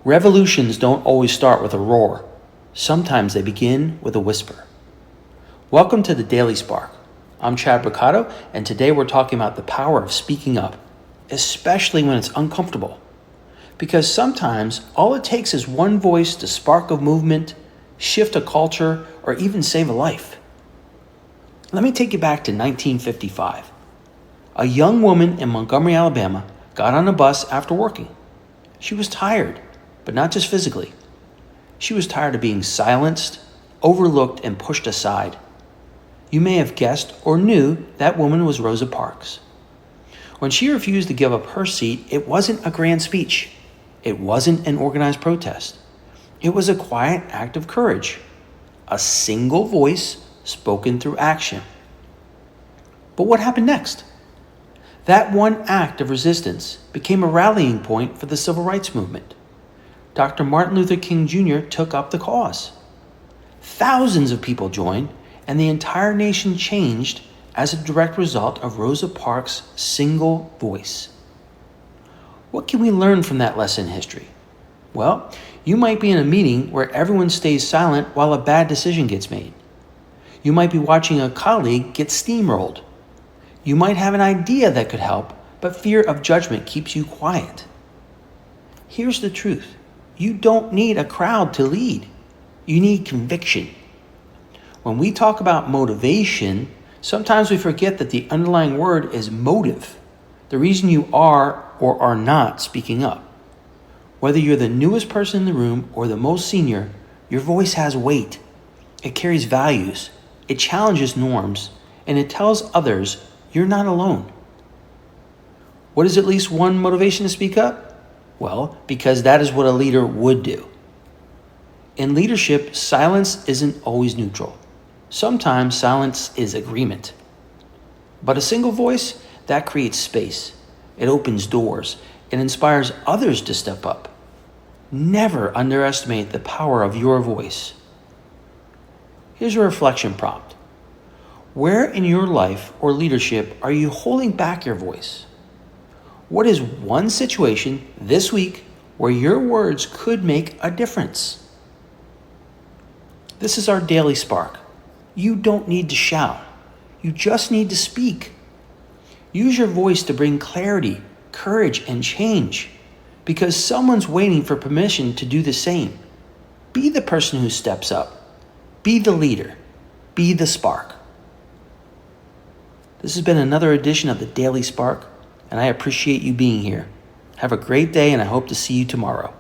Revolutions don't always start with a roar. Sometimes they begin with a whisper. Welcome to the Daily Spark. I'm Chad Brocato, and today we're talking about the power of speaking up, especially when it's uncomfortable. Because sometimes all it takes is one voice to spark a movement, shift a culture, or even save a life. Let me take you back to 1955. A young woman in Montgomery, Alabama, got on a bus after working. She was tired, but not just physically. She was tired of being silenced, overlooked, and pushed aside. You may have guessed or knew that woman was Rosa Parks. When she refused to give up her seat, it wasn't a grand speech. It wasn't an organized protest. It was a quiet act of courage. A single voice spoken through action. But what happened next? That one act of resistance became a rallying point for the civil rights movement. Dr. Martin Luther King Jr. took up the cause. Thousands of people joined, and the entire nation changed as a direct result of Rosa Parks' single voice. What can we learn from that lesson in history? Well, you might be in a meeting where everyone stays silent while a bad decision gets made. You might be watching a colleague get steamrolled. You might have an idea that could help, but fear of judgment keeps you quiet. Here's the truth. You don't need a crowd to lead. You need conviction. When we talk about motivation, sometimes we forget that the underlying word is motive, the reason you are or are not speaking up. Whether you're the newest person in the room or the most senior, your voice has weight. It carries values, it challenges norms, and it tells others you're not alone. What is at least one motivation to speak up? Well, because that is what a leader would do. In leadership, silence isn't always neutral. Sometimes silence is agreement. But a single voice, that creates space. It opens doors. It inspires others to step up. Never underestimate the power of your voice. Here's a reflection prompt. Where in your life or leadership are you holding back your voice? What is one situation this week where your words could make a difference? This is our Daily Spark. You don't need to shout. You just need to speak. Use your voice to bring clarity, courage, and change, because someone's waiting for permission to do the same. Be the person who steps up. Be the leader. Be the spark. This has been another edition of the Daily Spark, and I appreciate you being here. Have a great day, and I hope to see you tomorrow.